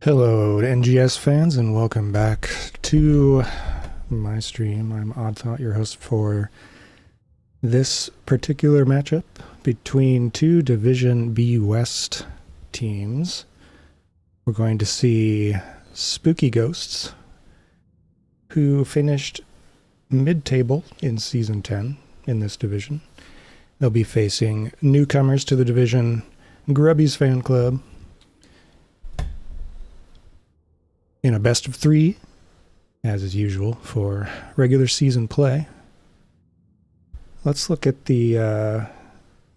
Hello NGS fans, and welcome back to my stream. I'm Odd Thought, your host for this particular matchup between two Division B West teams. We're going to see Spooky Ghosts, who finished mid-table in Season 10 in this division. They'll be facing newcomers to the division, Grubby's Fan Club, in a best of 3, as is usual for regular season play. Let's look at the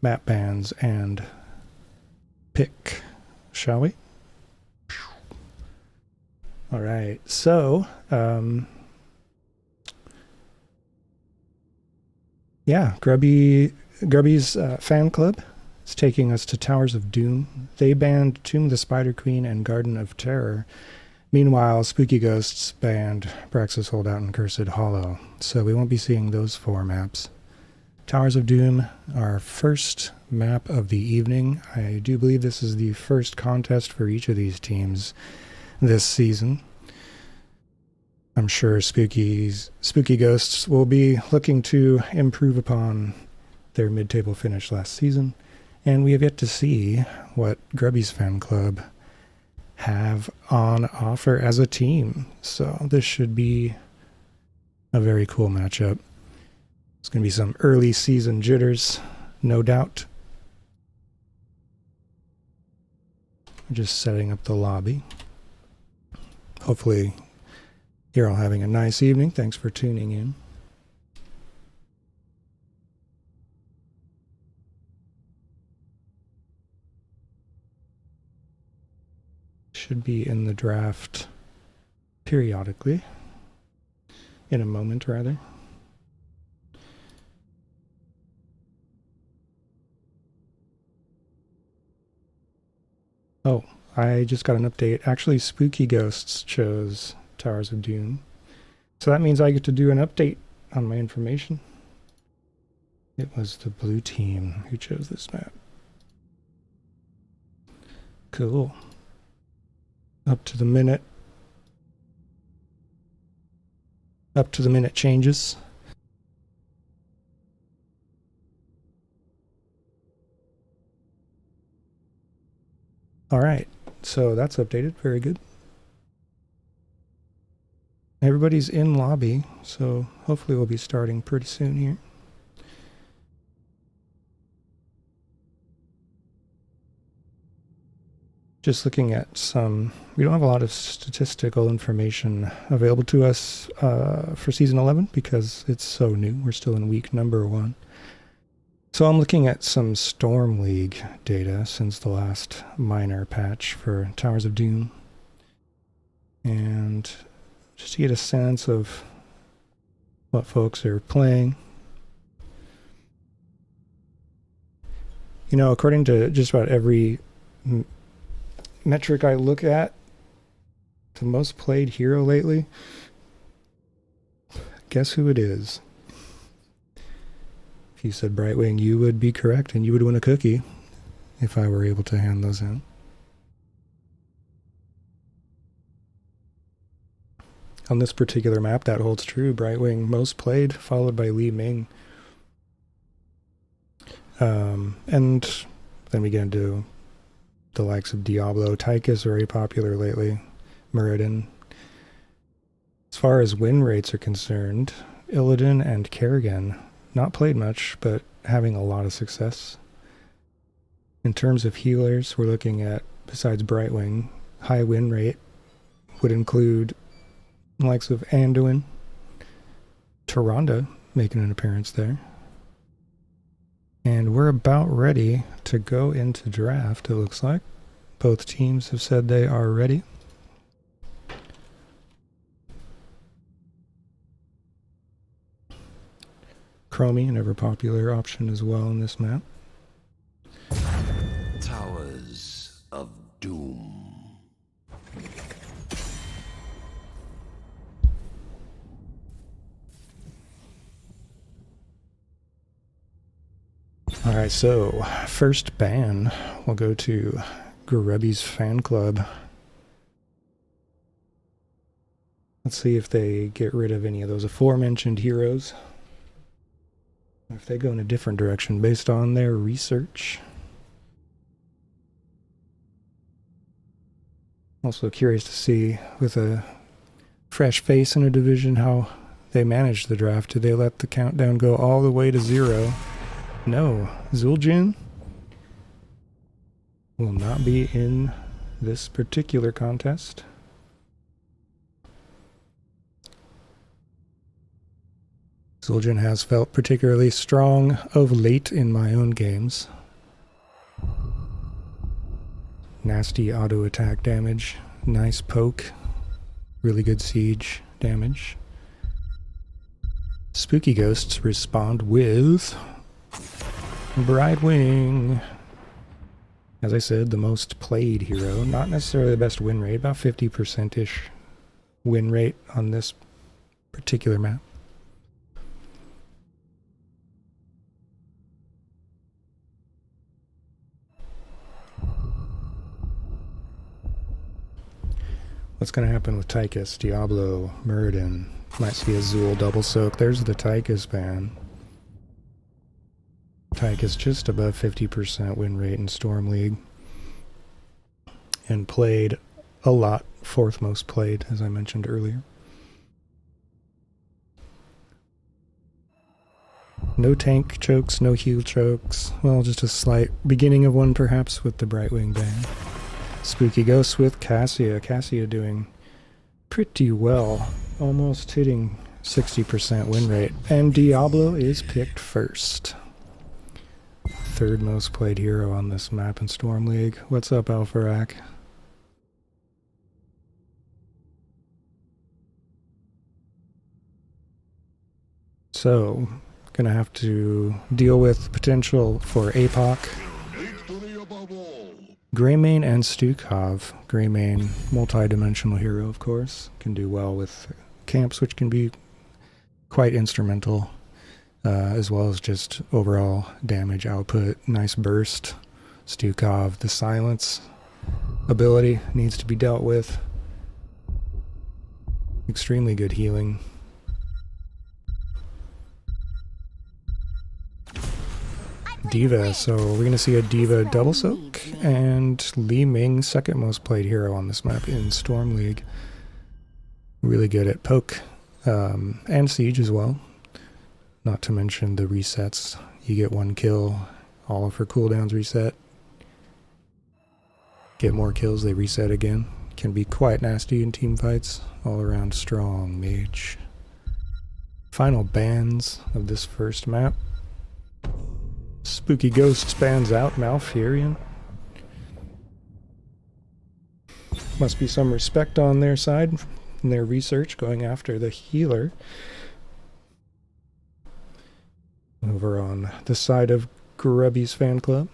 map bans and pick, shall we? All right, so yeah, Grubby's Fan Club is taking us to Towers of Doom. They banned Tomb of the Spider Queen and Garden of Terror. Meanwhile, Spooky Ghosts banned Praxis Holdout and Cursed Hollow, so we won't be seeing those 4 maps. Towers of Doom, our first map of the evening. I do believe this is the first contest for each of these teams this season. I'm sure Spooky Ghosts will be looking to improve upon their mid-table finish last season, and we have yet to see what Grubby's Fan Club have on offer as a team. So this should be a very cool matchup. It's going to be some early season jitters, no doubt. Just setting up the lobby. Hopefully you're all having a nice evening. Thanks for tuning in. Should be in the draft periodically, in a moment rather. Oh, I just got an update. Actually, Spooky Ghosts chose Towers of Doom, so that means I get to do an update on my information. It was the blue team who chose this map. Cool. Up to the minute changes. All right, so that's updated. Very good. Everybody's in lobby, so hopefully we'll be starting pretty soon here. Just looking at we don't have a lot of statistical information available to us for Season 11 because it's so new. We're still in week number 1. So I'm looking at some Storm League data since the last minor patch for Towers of Doom. And just to get a sense of what folks are playing. You know, according to just about every metric I look at, the most played hero lately, guess who it is? If you said Brightwing, you would be correct, and you would win a cookie if I were able to hand those out. On this particular map, that holds true. Brightwing most played, followed by Li Ming. And then we get into the likes of Diablo. Tychus, very popular lately. Muradin. As far as win rates are concerned, Illidan and Kerrigan, not played much, but having a lot of success. In terms of healers, we're looking at, besides Brightwing, high win rate would include the likes of Anduin, Tyrande making an appearance there. And we're about ready to go into draft, it looks like. Both teams have said they are ready. Chromie, an ever popular option as well in this map. Towers of Doom. Alright, so first ban will go to Grubby's fan club. Let's see if they get rid of any of those aforementioned heroes. If they go in a different direction based on their research. Also curious to see, with a fresh face in a division, how they managed the draft. Did they let the countdown go all the way to 0? No. Zul'jin will not be in this particular contest. Zul'jin has felt particularly strong of late in my own games. Nasty auto attack damage, nice poke, really good siege damage. Spooky Ghosts respond with Brightwing. As I said, the most played hero, not necessarily the best win rate, about 50%-ish win rate on this particular map. What's going to happen with Tychus, Diablo, Muradin? Might see a Zul double soak. There's the Tychus ban. Tychus just above 50% win rate in Storm League. And played a lot. 4th most played, as I mentioned earlier. No tank chokes, no heal chokes. Well, just a slight beginning of one perhaps with the Brightwing ban. Spooky Ghosts with Cassia. Cassia doing pretty well. Almost hitting 60% win rate. And Diablo is picked first. 3rd most played hero on this map in Storm League. What's up, Alpharak? So, gonna have to deal with potential for APOC. Greymane and Stukov. Greymane, multi-dimensional hero, of course. Can do well with camps, which can be quite instrumental, as well as just overall damage output. Nice burst. Stukov, the silence ability needs to be dealt with. Extremely good healing. Diva, so we're going to see a Diva double soak, and Li Ming, 2nd most played hero on this map in Storm League. Really good at poke, and siege as well. Not to mention the resets. You get 1 kill, all of her cooldowns reset. Get more kills, they reset again. Can be quite nasty in team fights. All around strong mage. Final bans of this first map. Spooky Ghost spans out Malfurion. Must be some respect on their side in their research going after the healer. Over on the side of Grubby's fan club.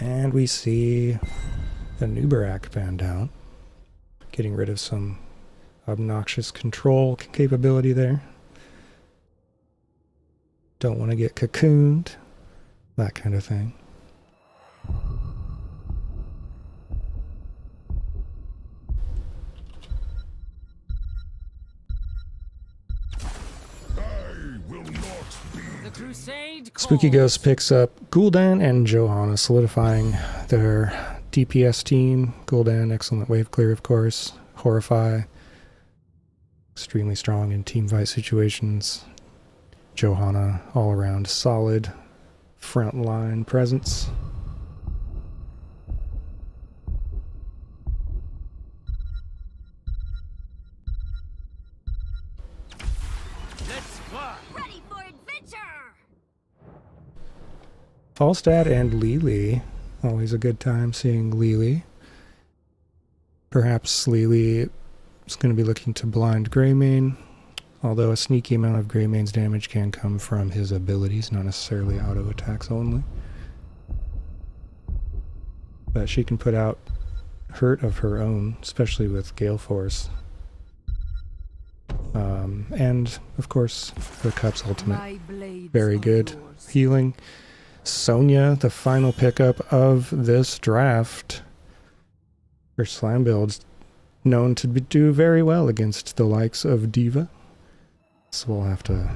And we see the Nubarak banned out, getting rid of some obnoxious control capability there. Don't want to get cocooned, that kind of thing. Spooky Ghost picks up Gul'dan and Johanna, solidifying their DPS team. Gul'dan, excellent wave clear, of course. Horrify, Extremely strong in team fight situations. Johanna, all around solid frontline presence. Let's fly. Ready for adventure! Falstad and Lily. Always a good time seeing Lily. Perhaps Lily is going to be looking to blind Greymane, although a sneaky amount of Greymane's damage can come from his abilities, not necessarily auto attacks only. But she can put out hurt of her own, especially with Gale Force. And, of course, the Cup's ultimate. Very good healing. Sonya, the final pickup of this draft. Her slam build's known to do very well against the likes of Diva. So we'll have to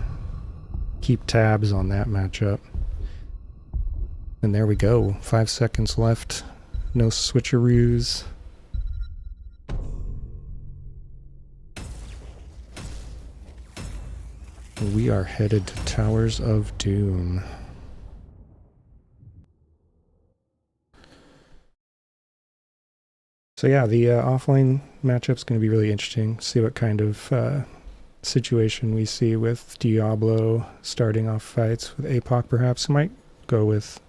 keep tabs on that matchup. And there we go. 5 seconds left. No switcheroos. We are headed to Towers of Doom. So yeah, the offlane matchup's going to be really interesting. See what kind of situation we see with Diablo starting off fights with APOC perhaps. Might go with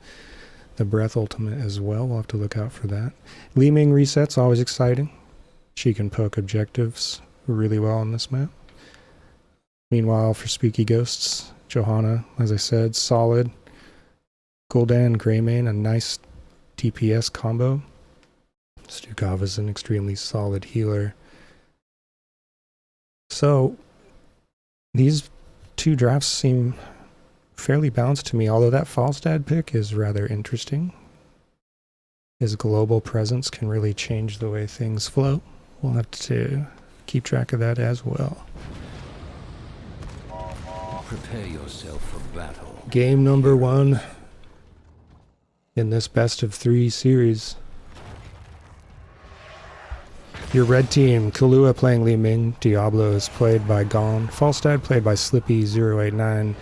the Breath ultimate as well. We'll have to look out for that. Li Ming resets, always exciting. She can poke objectives really well on this map. Meanwhile, for Spooky Ghosts, Johanna, as I said, solid. Gul'dan, Greymane, a nice DPS combo. Stukov is an extremely solid healer. So, these two drafts seem fairly balanced to me, although that Falstad pick is rather interesting. His global presence can really change the way things flow. We'll have to keep track of that as well. Prepare yourself for battle. Game number 1 in this best of 3 series. Your red team, Kahlua playing Li Ming, Diablo is played by Gon, Falstad played by Slippy089,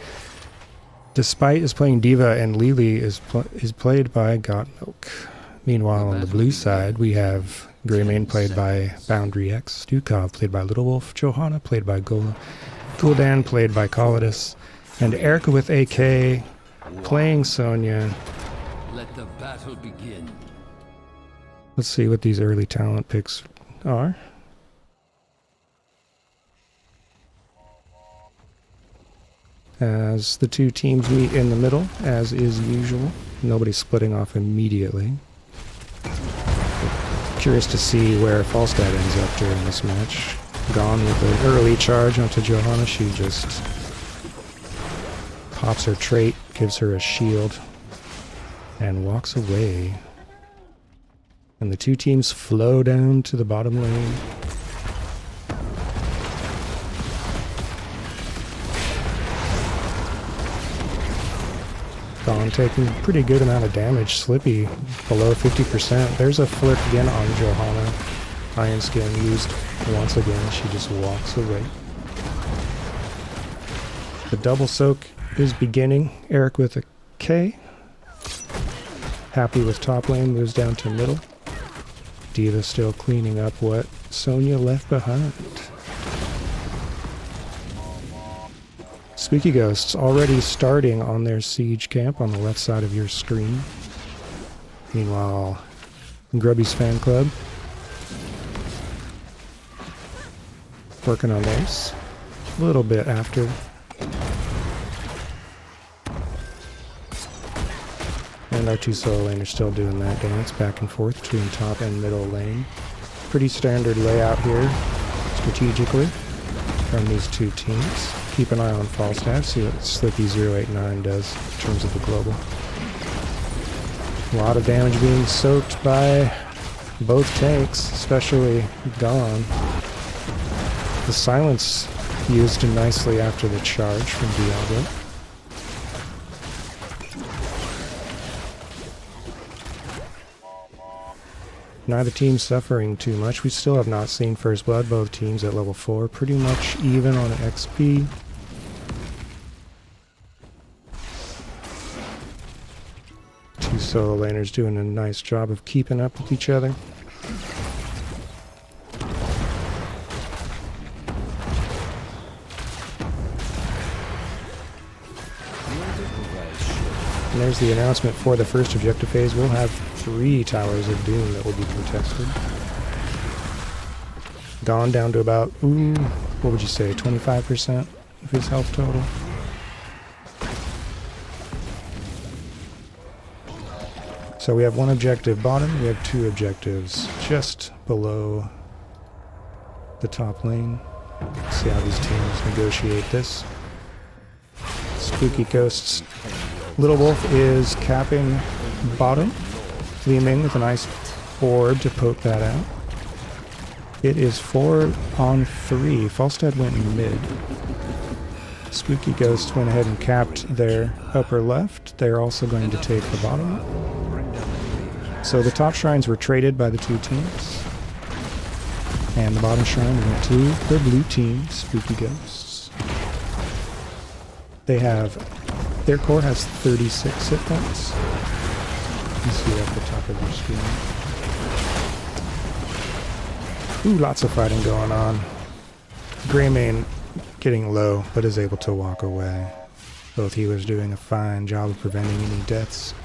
Despite is playing Diva, and Lily is played by Godmilk. Meanwhile, on the blue side, we have Greymane played by Boundary X, Stukov played by Little Wolf, Johanna played by Gul'dan played by Colidus, and Erica with AK playing Sonya. Let the battle begin. Let's see what these early talent picks are. As the two teams meet in the middle, as is usual. Nobody's splitting off immediately. Curious to see where Falstad ends up during this match. Gone with an early charge onto Johanna. She just pops her trait, gives her a shield, and walks away. And the two teams flow down to the bottom lane. Gone taking a pretty good amount of damage. Slippy below 50%. There's a flip again on Johanna. Iron Skin used once again. She just walks away. The double soak is beginning. Eric with a K. Happy with top lane. Moves down to middle. Diva still cleaning up what Sonya left behind. Spooky Ghosts already starting on their siege camp on the left side of your screen. Meanwhile, Grubby's fan club working on theirs a little bit after. And our two solo laners still doing that dance back and forth between top and middle lane. Pretty standard layout here, strategically, from these two teams. Keep an eye on Falstad, see what Slippy089 does in terms of the global. A lot of damage being soaked by both tanks, especially Gone. The silence used nicely after the charge from Diablo. Neither team suffering too much. We still have not seen First Blood. Both teams at level 4. Pretty much even on XP. Two solo laners doing a nice job of keeping up with each other. And there's the announcement for the first objective phase. We'll have 3 Towers of Doom that will be contested. Gone down to about, what would you say, 25% of his health total. So we have 1 objective bottom, we have 2 objectives just below the top lane. Let's see how these teams negotiate this. Spooky Ghosts. Little Wolf is capping bottom. Li Ming with a nice orb to poke that out. It is 4 on 3. Falstad went mid. Spooky Ghosts went ahead and capped their upper left. They're also going to take the bottom. So the top shrines were traded by the 2 teams. And the bottom shrine went to the blue team, Spooky Ghosts. They have, their core has 36 hit points. You see at the top of your screen. Ooh, lots of fighting going on. Greymane getting low, but is able to walk away. Both healers doing a fine job of preventing any deaths.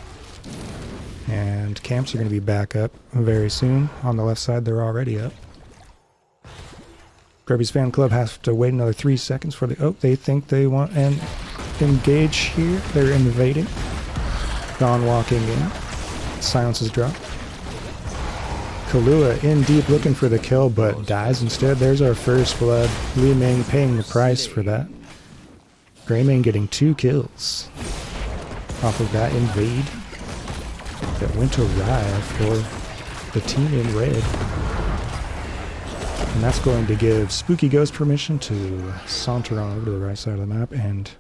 And camps are going to be back up very soon. On the left side, they're already up. Grubby's fan club has to wait another 3 seconds for the... Oh, they think they want an engage here. They're invading. Gone walking in. Silence is dropped. Kahlua in deep looking for the kill, but dies instead. There's our first blood. Li Ming paying the price for that. Greymane getting 2 kills off of that invade that went awry for the team in red. And that's going to give Spooky Ghost permission to saunter on over to the right side of the map, and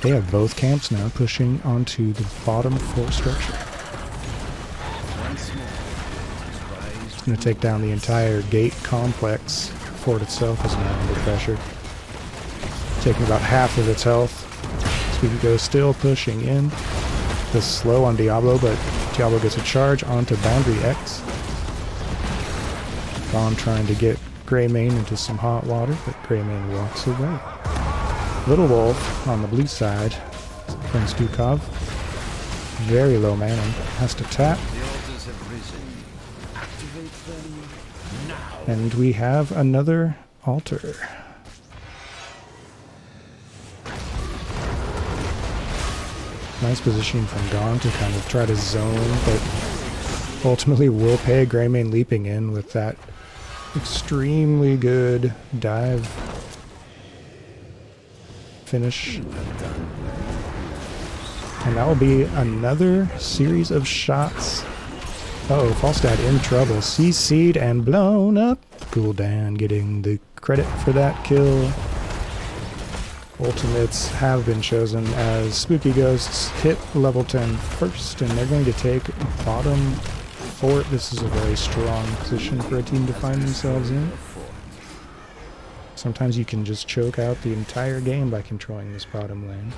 they have both camps now pushing onto the bottom 4 structure. It's going to take down the entire gate complex. Fort itself is now under pressure. Taking about half of its health. Spooky Ghost still pushing in. The slow on Diablo, but Diablo gets a charge onto Boundary X. Vaughn trying to get Greymane into some hot water, but Greymane walks away. Little Wolf on the blue side, Prince Dukov, very low mana, has to tap. And we have another altar. Nice positioning from Gong to kind of try to zone, but ultimately will pay. Greymane leaping in with that extremely good dive finish. And that will be another series of shots. Uh-oh, Falstad in trouble. CC'd and blown up. Gul'dan getting the credit for that kill. Ultimates have been chosen as Spooky Ghosts hit level 10 first, and they're going to take bottom fort. This is a very strong position for a team to find themselves in. Sometimes you can just choke out the entire game by controlling this bottom lane.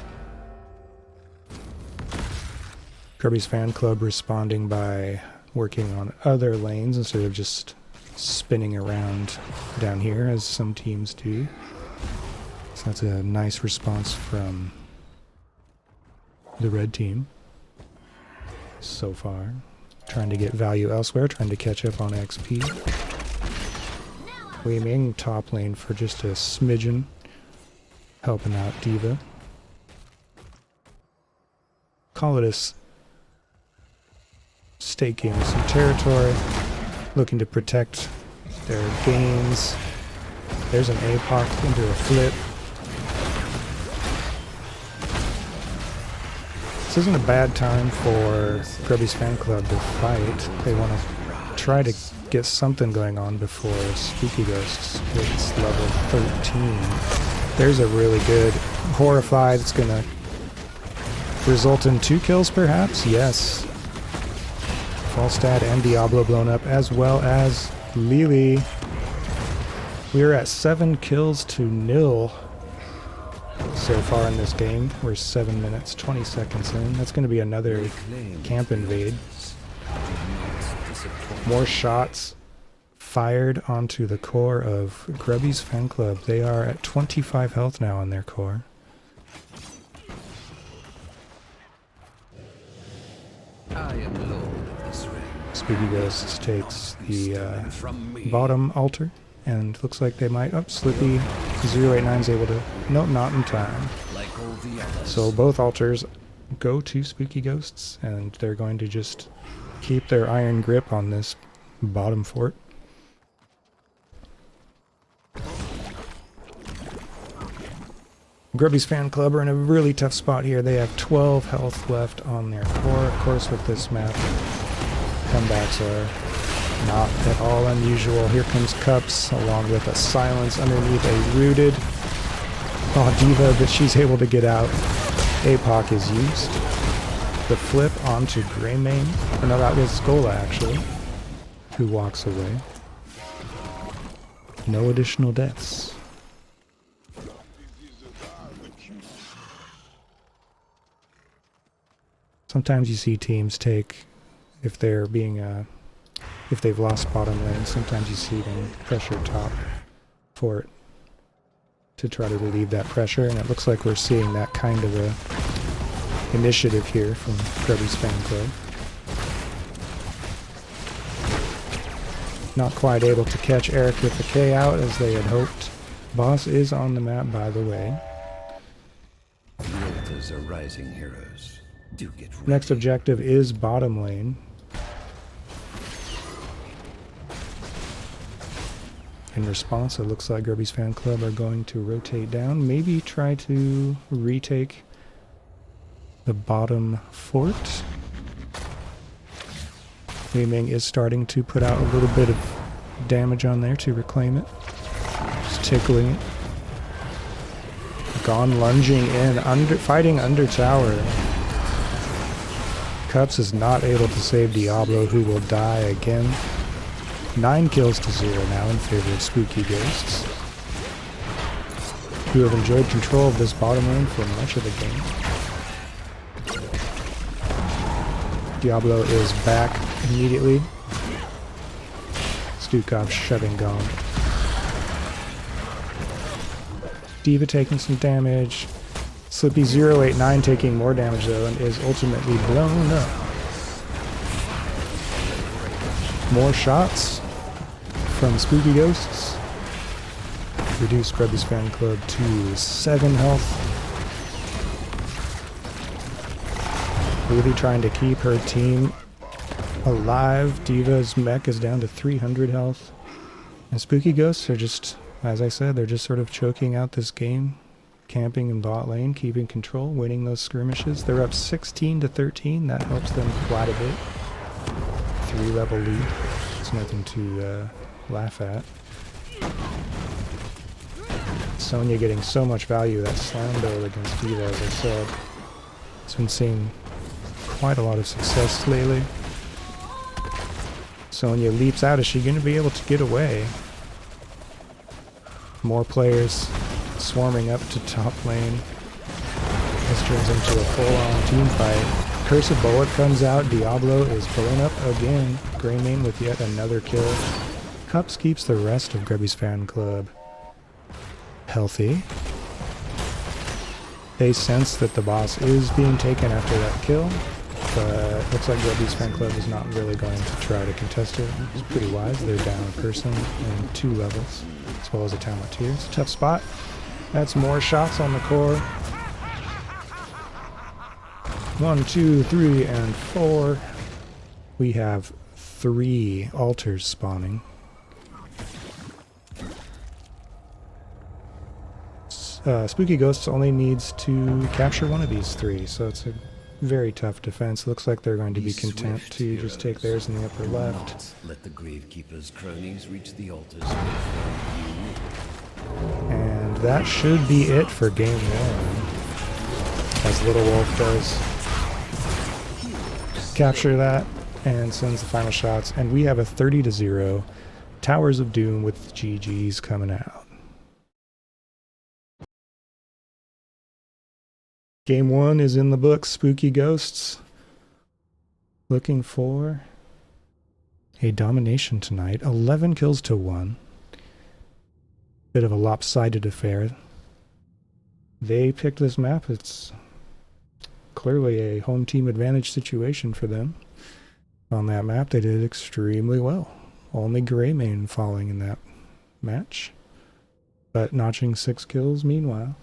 Grubby's fan club responding by working on other lanes instead of just spinning around down here as some teams do. So that's a nice response from the red team so far. Trying to get value elsewhere, trying to catch up on XP. Li Ming top lane for just a smidgen, helping out Diva. Calidus staking some territory, looking to protect their gains. There's an APOC into a flip. This isn't a bad time for Grubby's fan club to fight. They want to try to get something going on before Spooky Ghosts hits level 13. There's a really good Horrified. It's going to result in 2 kills perhaps? Yes. Falstad and Diablo blown up, as well as Lily. We're at 7 kills to 0 so far in this game. We're 7 minutes, 20 seconds in. That's going to be another camp invade. More shots fired onto the core of Grubby's fan club. They are at 25 health now on their core. I am lord of this ring. Spooky Ghosts takes the bottom altar, and looks like they might... Oh, Slippy 089's able to... Nope, not in time. Like all the others. So both altars go to Spooky Ghosts, and they're going to just keep their iron grip on this bottom fort. Grubby's fan club are in a really tough spot here. They have 12 health left on their core. Of course, with this map, comebacks are not at all unusual. Here comes Cups, along with a silence underneath a rooted. Oh, Diva, but she's able to get out. APOC is used. The flip onto Greymane. Or no, that was Skola, actually, who walks away. No additional deaths. Sometimes you see teams take, if they're being, if they've lost bottom lane, sometimes you see them pressure top fort to try to relieve that pressure, and it looks like we're seeing that kind of a initiative here from Grubby's fan club. Not quite able to catch Eric with the K out as they had hoped. Boss is on the map, by the way. The altars are rising heroes. Do get ready. Next objective is bottom lane. In response, it looks like Grubby's fan club are going to rotate down, maybe try to retake the bottom fort. Li Ming is starting to put out a little bit of damage on there to reclaim it. Just tickling it. Gone lunging in, fighting under tower. Cups is not able to save Diablo, who will die again. 9 kills to 0 now in favor of Spooky Ghosts, who have enjoyed control of this bottom lane for much of the game. Diablo is back immediately. Stukov shoving gone. Diva taking some damage. Slippy 089 taking more damage though, and is ultimately blown up. More shots from Spooky Ghosts. Reduce Grubby's fan club to 7 health. Really trying to keep her team alive. Diva's mech is down to 300 health. And Spooky Ghosts are just, as I said, they're just sort of choking out this game. Camping in bot lane, keeping control, winning those skirmishes. They're up 16 to 13. That helps them quite a bit. 3-level lead. It's nothing to laugh at. Sonya getting so much value. That slam build against Diva, as I said. It's been seeing quite a lot of success lately. Sonya leaps out. Is she going to be able to get away? More players swarming up to top lane. This turns into a full-on team fight. Curse of Bullet comes out. Diablo is blown up again. Greymane with yet another kill. Cups keeps the rest of Grubby's fan club healthy. They sense that the boss is being taken after that kill, but looks like Grubby's fan club is not really going to try to contest it. It's pretty wise. They're down a person and 2 levels, as well as a talent tier. It's a tough spot. That's more shots on the core. 1, 2, 3, and 4. We have 3 altars spawning. Spooky Ghosts only needs to capture one of these 3, so it's a very tough defense. Looks like they're going to be content to just take theirs in the upper left. Let the Gravekeeper's cronies reach the altars. And that should be it for game 1. As Little Wolf does capture that and sends the final shots, and we have a 30-0 Towers of Doom with GGs coming out. Game 1 is in the books. Spooky Ghosts looking for a domination tonight. 11 kills to 1. Bit of a lopsided affair. They picked this map. It's clearly a home team advantage situation for them. On that map, they did extremely well. Only Greymane falling in that match, but notching 6 kills meanwhile.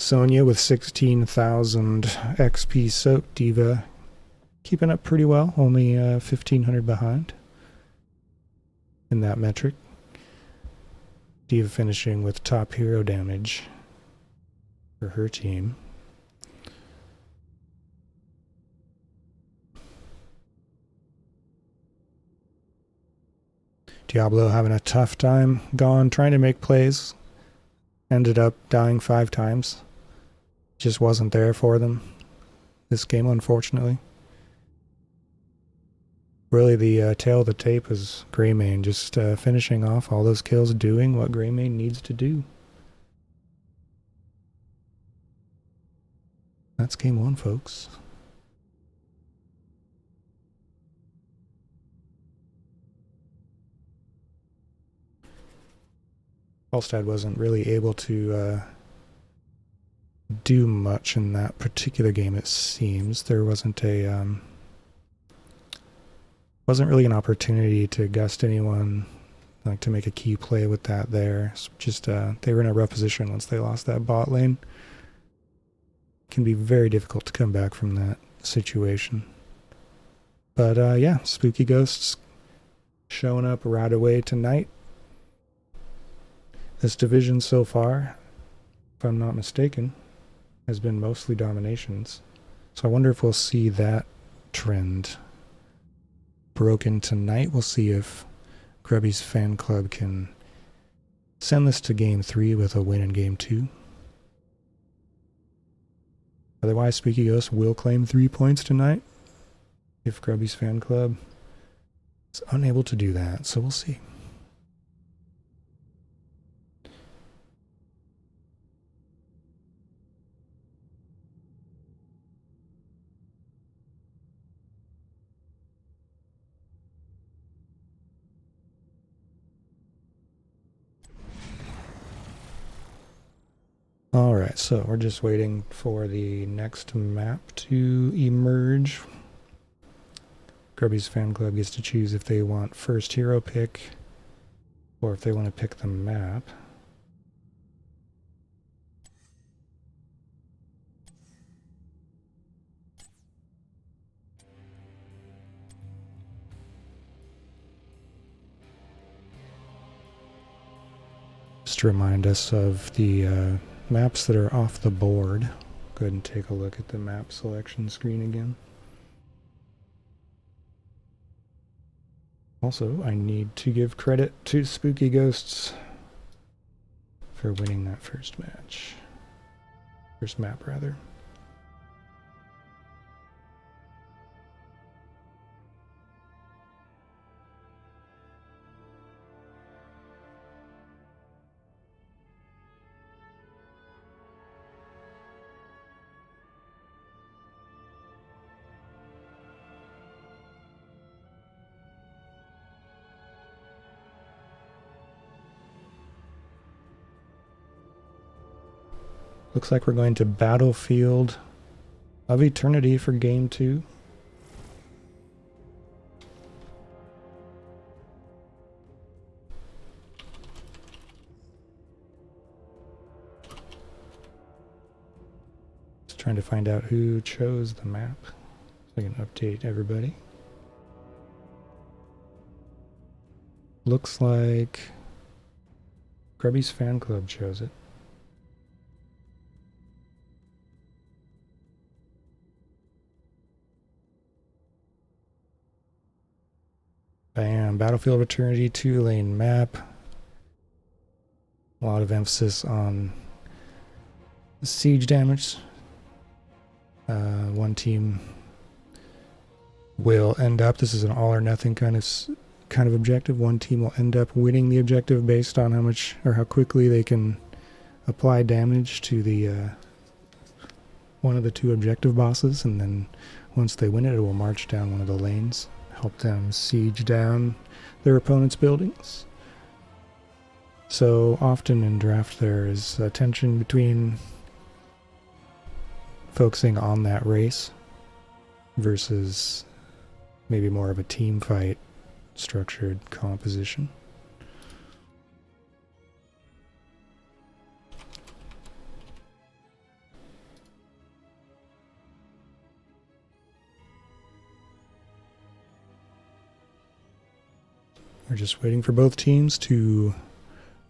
Sonya with 16,000 XP soaked. Diva keeping up pretty well, only 1,500 behind in that metric. Diva finishing with top hero damage for her team. Diablo having a tough time. Gone trying to make plays. Ended up dying 5 times. Just wasn't there for them this game, unfortunately. Really, the tail of the tape is Greymane just finishing off all those kills, doing what Greymane needs to do. That's game 1, folks. Falstad wasn't really able to do much in that particular game, it seems. There wasn't really an opportunity to gust anyone, like to make a key play with that there. It's just they were in a rough position once they lost that bot lane. It can be very difficult to come back from that situation. But yeah, Spooky Ghosts showing up right away tonight. This division so far, if I'm not mistaken, has been mostly dominations. So I wonder if we'll see that trend broken tonight. We'll see if Grubby's fan club can send this to game 3 with a win in game 2. Otherwise, Spooky Ghost will claim 3 points tonight if Grubby's fan club is unable to do that. So we'll see. Alright, so we're just waiting for the next map to emerge. Grubby's fan club gets to choose if they want first hero pick or if they want to pick the map. Just to remind us of the maps that are off the board. Go ahead and take a look at the map selection screen again. Also, I need to give credit to Spooky Ghosts for winning that first match. First map, rather. Looks like we're going to Battlefield of Eternity for game 2. Just trying to find out who chose the map so I can update everybody. Looks like Grubby's fan club chose it. Bam, Battlefield of Eternity 2-lane map. A lot of emphasis on the siege damage. One team will end up, this is an all or nothing kind of objective. One team will end up winning the objective based on how much or how quickly they can apply damage to the one of the two objective bosses, and then once they win it, it will march down one of the lanes, help them siege down their opponent's buildings. So often in draft there is a tension between focusing on that race versus maybe more of a team fight structured composition. We're just waiting for both teams to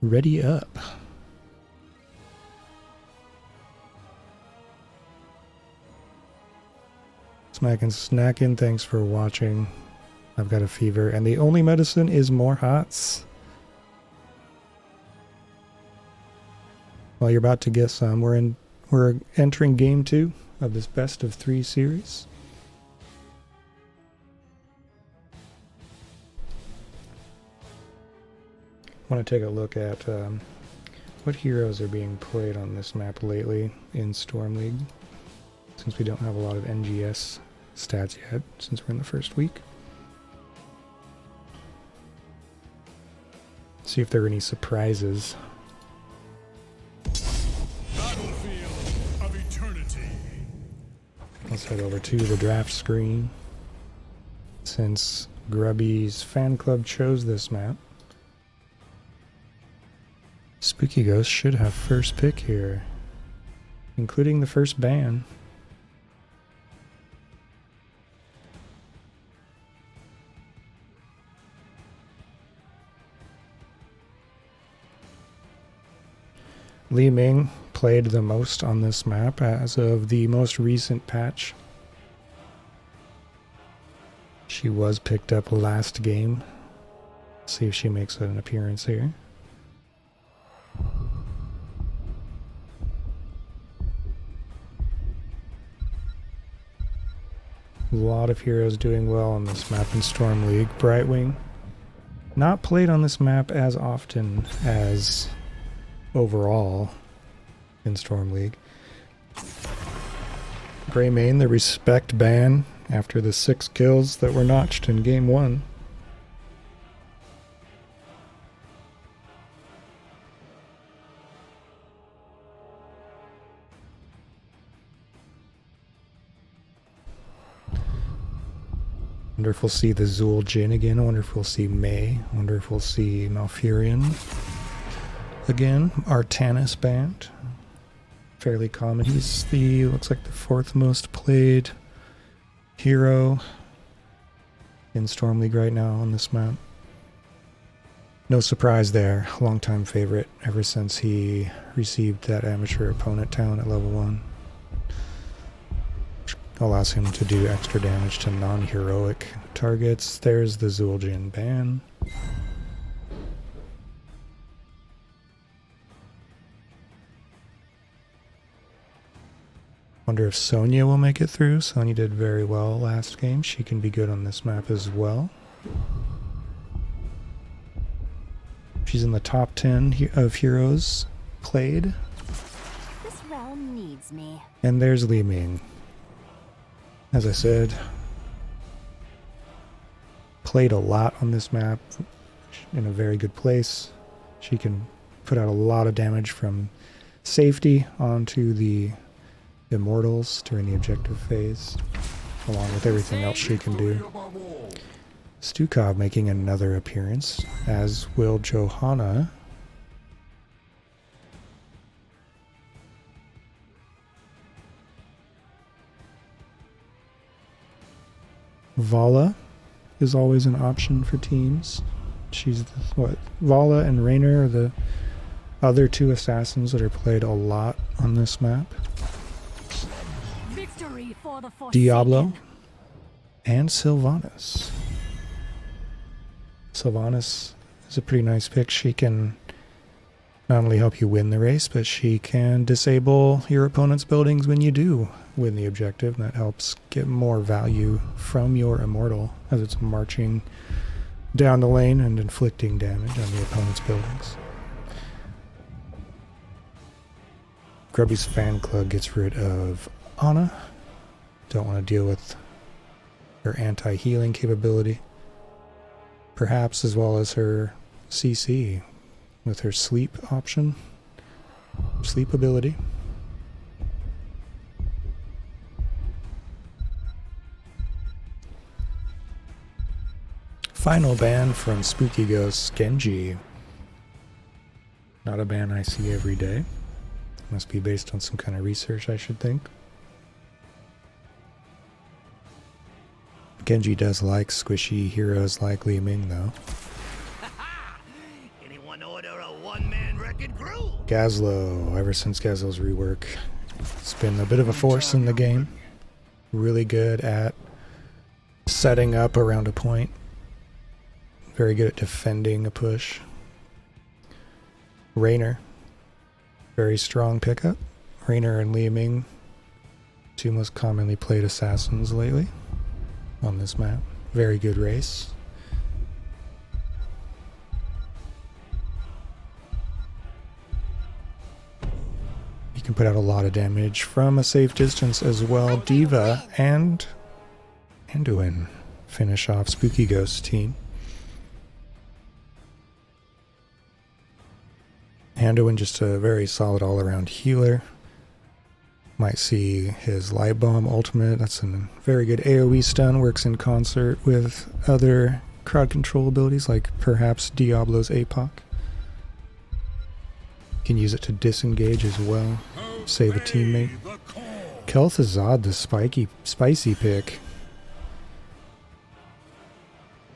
ready up. Smackin' snackin', thanks for watching. I've got a fever, and the only medicine is more hots. Well, you're about to get some. We're entering game 2 of this best of 3 series. I want to take a look at what heroes are being played on this map lately in Storm League, since we don't have a lot of NGS stats yet, since we're in the first week. See if there are any surprises. Battlefield of eternity. Let's head over to the draft screen. Since Grubby's fan club chose this map, Spooky Ghost should have first pick here, including the first ban. Li Ming played the most on this map as of the most recent patch. She was picked up last game. See if she makes an appearance here. A lot of heroes doing well on this map in Storm League. Brightwing, not played on this map as often as overall in Storm League. Greymane, the respect ban after the 6 kills that were notched in game 1. Wonder if we'll see the Zool Jin again. I wonder if we'll see May. I wonder if we'll see Malfurion again. Artanis banned. Fairly common. He's the, looks like the 4th most played hero in Storm League right now on this map. No surprise there. Longtime favorite ever since he received that amateur opponent talent at level 1. Allows him to do extra damage to non-heroic targets. There's the Zul'jin ban. Wonder if Sonya will make it through. Sonya did very well last game. She can be good on this map as well. She's in the top 10 of heroes played. This realm needs me. And there's Li Ming. As I said, played a lot on this map, in a very good place. She can put out a lot of damage from safety onto the immortals during the objective phase, along with everything else she can do. Stukov making another appearance, as will Johanna. Vala is always an option for teams. She's Vala and Raynor are the other 2 assassins that are played a lot on this map. Victory for the Diablo and Sylvanas. Sylvanas is a pretty nice pick. She can not only help you win the race, but she can disable your opponent's buildings when you do win the objective. And that helps get more value from your immortal as it's marching down the lane and inflicting damage on the opponent's buildings. Grubby's fan club gets rid of Anna. Don't want to deal with her anti-healing capability. Perhaps as well as her CC with her sleep option. Sleep ability. Final ban from Spooky Ghost Genji. Not a ban I see every day. Must be based on some kind of research, I should think. Genji does like squishy heroes like Li Ming, though. Anyone order a one-man wrecking crew? Gazlo, ever since Gazlo's rework, it's been a bit of a force in the game. Really good at setting up around a point. Very good at defending a push. Raynor, very strong pickup. Raynor and Li Ming, two most commonly played assassins lately on this map. Very good race. You can put out a lot of damage from a safe distance as well. Diva and Anduin finish off Spooky Ghost's team. Anduin just a very solid all-around healer. Might see his Light Bomb ultimate. That's a very good AoE stun. Works in concert with other crowd control abilities like perhaps Diablo's APOC. Can use it to disengage as well. Save a teammate. Kel'Thuzad, the spicy pick.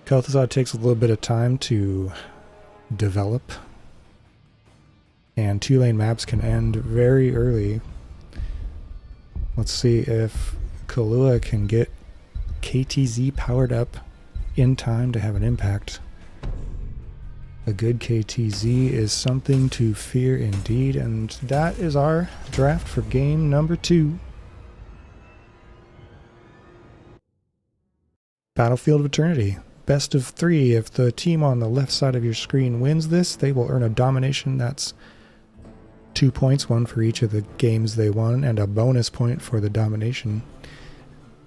Kel'Thuzad takes a little bit of time to develop. And 2-lane maps can end very early. Let's see if Kahlua can get KTZ powered up in time to have an impact. A good KTZ is something to fear indeed, and that is our draft for game number 2. Battlefield of Eternity. Best of 3. If the team on the left side of your screen wins this, they will earn a domination. That's 2 points, one for each of the games they won, and a bonus point for the domination.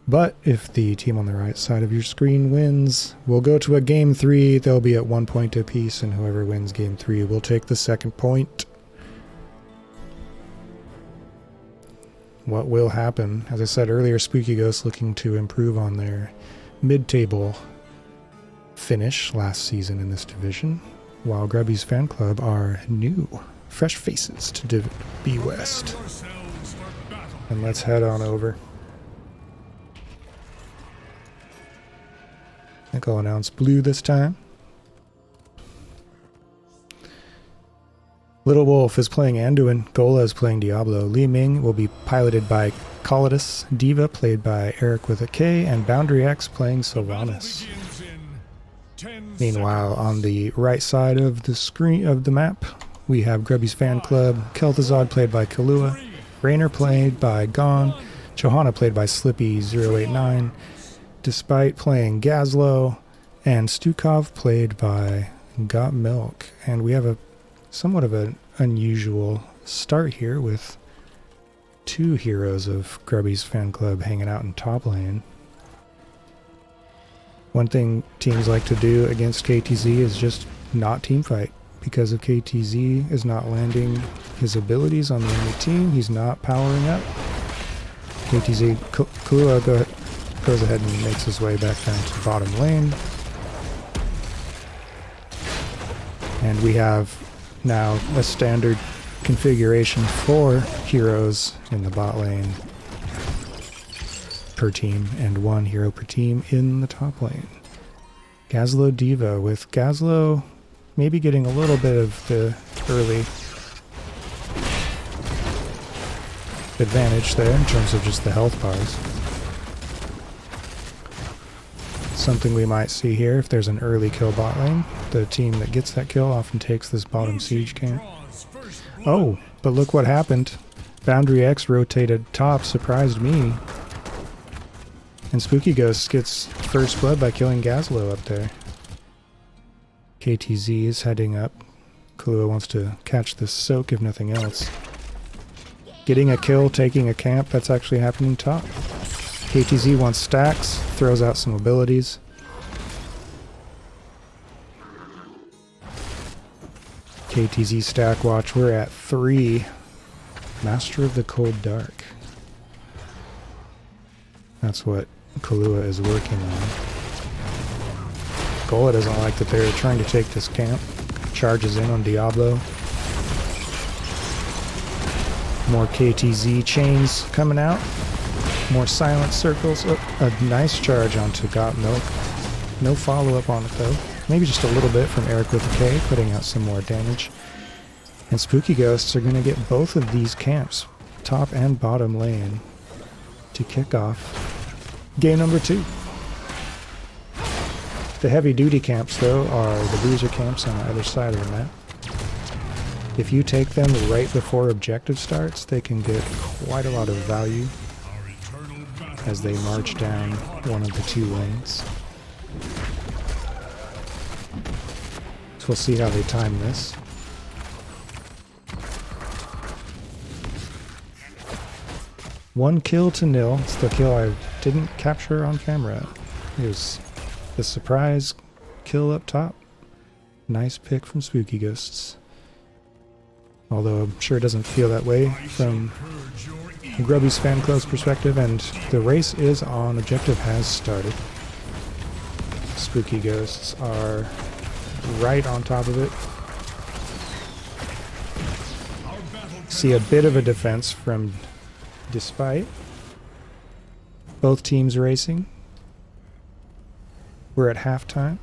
But if the team on the right side of your screen wins, we'll go to a game 3. They'll be at 1 point apiece, and whoever wins game 3 will take the second point. What will happen? As I said earlier, Spooky Ghost looking to improve on their mid-table finish last season in this division, while Grubby's fan club are new. Fresh faces to B West. And let's head on over. I think I'll announce blue this time. Little Wolf is playing Anduin. Gola is playing Diablo. Li Ming will be piloted by Colidus. Diva played by Eric with a K. And Boundary X playing Sylvanas. Meanwhile, on the right side of the screen of the map, we have Grubby's fan club, Kel'Thuzad played by Kahlua, Raynor played by Gon, Johanna played by Slippy089, Despite playing Gazlo, and Stukov played by Got Milk. And we have a somewhat of an unusual start here with 2 heroes of Grubby's fan club hanging out in top lane. One thing teams like to do against KTZ is just not teamfight. Because if KTZ is not landing his abilities on the enemy team, he's not powering up. KTZ, Kahlua goes ahead and makes his way back down to bottom lane. And we have now a standard configuration for heroes in the bot lane per team, and 1 hero per team in the top lane. Gazlo Diva, with Gazlo maybe getting a little bit of the early advantage there in terms of just the health bars. something we might see here if there's an early kill bot lane. The team that gets that kill often takes this bottom siege camp. Oh, but look what happened. Boundary X rotated top, surprised me. And Spooky Ghost gets first blood by killing Gazlo up there. KTZ is heading up. Kahlua wants to catch this soak if nothing else. Getting a kill, taking a camp, that's actually happening top. KTZ wants stacks, throws out some abilities. KTZ stack watch, we're at 3. Master of the Cold Dark. That's what Kahlua is working on. Gola doesn't like that they're trying to take this camp. Charges in on Diablo. More KTZ chains coming out. More silent circles. Oh, a nice charge onto Got Milk. No follow-up on it though. Maybe just a little bit from Eric with a K, putting out some more damage. And Spooky Ghosts are going to get both of these camps, top and bottom lane, to kick off game number 2. The heavy duty camps though are the bruiser camps on the other side of the map. If you take them right before objective starts, they can get quite a lot of value as they march down one of the 2 lanes. So we'll see how they time this. One kill to nil. It's the kill I didn't capture on camera. It was the surprise kill up top. Nice pick from Spooky Ghosts. Although I'm sure it doesn't feel that way from Grubby's fan club's perspective, and the race is on. Objective has started. Spooky Ghosts are right on top of it. See a bit of a defense from Despite. Both teams racing. We're at halftime.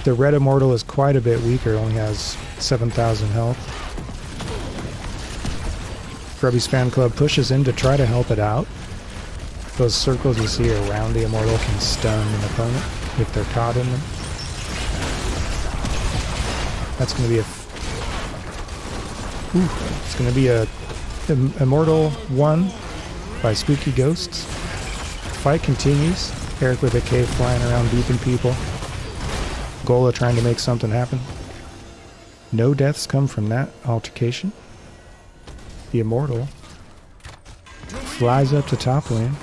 The Red Immortal is quite a bit weaker, only has 7,000 health. Grubby's fan club pushes in to try to help it out. Those circles you see around the Immortal can stun an opponent if they're caught in them. That's going to be it's going to be a Immortal 1 by Spooky Ghosts. Fight continues. Eric with a K flying around beeping people. Gola trying to make something happen. No deaths come from that altercation. The Immortal flies up to top lane.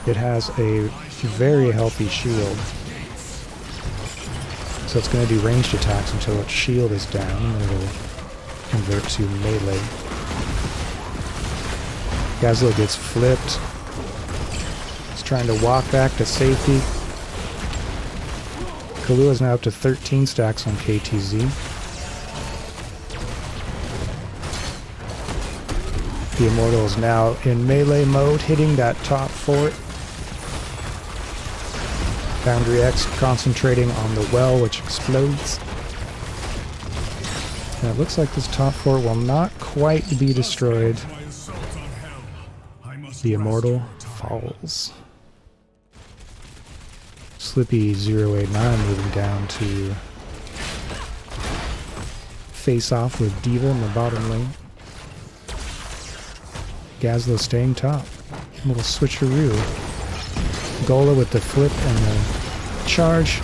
It has a very healthy shield. So it's going to do ranged attacks until its shield is down, and it'll convert to melee. Gazlo gets flipped. He's trying to walk back to safety. Kahlua is now up to 13 stacks on KTZ. The Immortal is now in melee mode, hitting that top fort. Boundary X concentrating on the well, which explodes. And it looks like this top fort will not quite be destroyed. The Immortal falls. Slippy 089 moving down to face off with Diva in the bottom lane. Gazlo staying top. A little switcheroo. Gola with the flip and the charge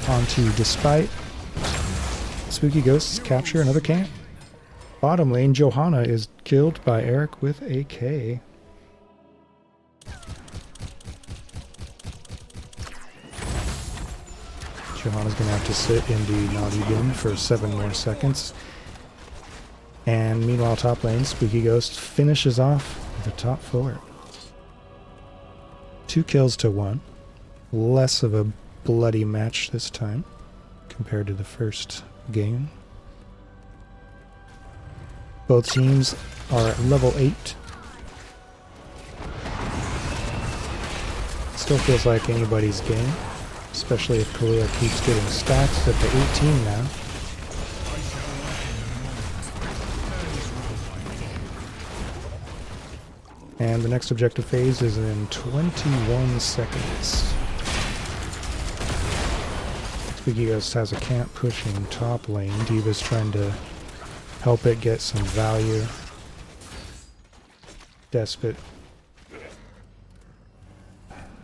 onto Despite. Spooky Ghosts capture another camp. Bottom lane, Johanna is killed by Eric with a K. Johanna's going to have to sit in the naughty bin for 7 more seconds. And meanwhile, top lane, Spooky Ghost finishes off the top fort. 2 kills to 1. Less of a bloody match this time compared to the first game. Both teams are at level 8. Still feels like anybody's game, especially if Kahlua keeps getting stacks up to 18 now. And the next objective phase is in 21 seconds. Spooky Ghost has a camp pushing top lane. Diva's trying to help it get some value. Despot.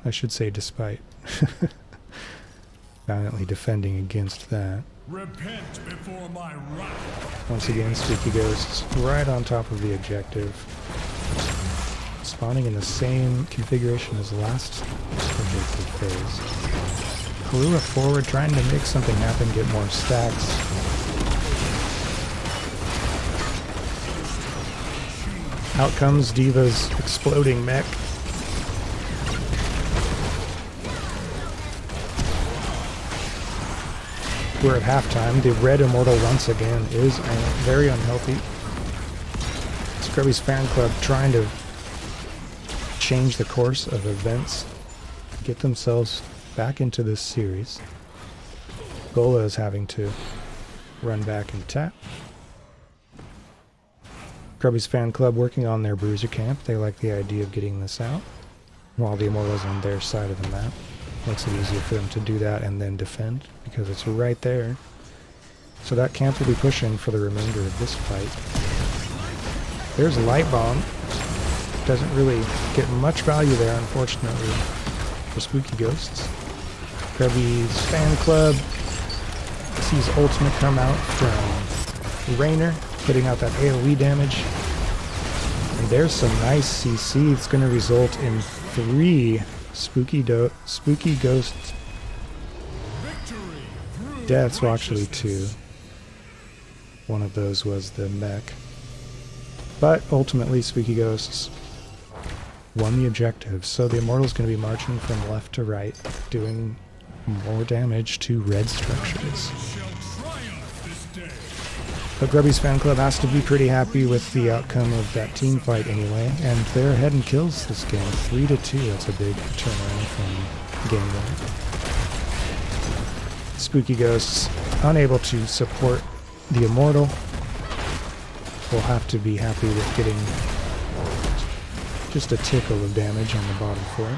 I should say despite. Valiantly defending against that. Repent before my wrath. Once again, Spooky Ghosts right on top of the objective. Spawning in the same configuration as last objective phase. Kahlua forward, trying to make something happen, get more stacks. Out comes Diva's exploding mech. We're at halftime. The red immortal once again is very unhealthy. Grubby's fan club trying to change the course of events, get themselves back into this series. Gola is having to run back and tap. Grubby's fan club working on their bruiser camp. They like the idea of getting this out while the immortal's on their side of the map. Makes it easier for them to do that and then defend because it's right there. So that camp will be pushing for the remainder of this fight. There's a light bomb. Doesn't really get much value there, unfortunately, for Spooky Ghosts. Grubby's fan club sees ultimate come out from Rainer, putting out that AoE damage. And there's some nice CC. It's going to result in 3 Spooky Ghost deaths. Well, actually 2. One of those was the mech. But ultimately, Spooky Ghosts won the objective. So the Immortal's going to be marching from left to right, doing more damage to red structures. But Grubby's fan club has to be pretty happy with the outcome of that team fight anyway, and they're ahead and kills this game 3-2. That's a big turnaround from game 1. Spooky Ghosts unable to support the Immortal. Will have to be happy with getting just a tickle of damage on the bottom for it.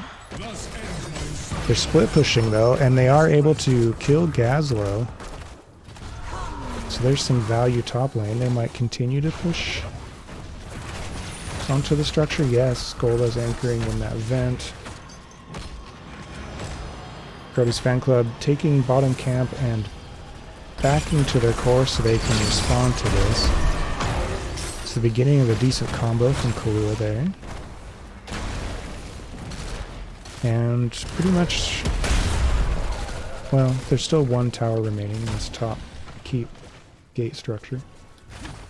They're split pushing though, and they are able to kill Gazlo. So there's some value top lane. They might continue to push onto the structure. Yes, Gola's anchoring in that vent. Grubby's fan club taking bottom camp and backing to their core so they can respond to this. It's the beginning of a decent combo from Kahlua there. And pretty much, well, there's still one tower remaining in this top keep gate structure.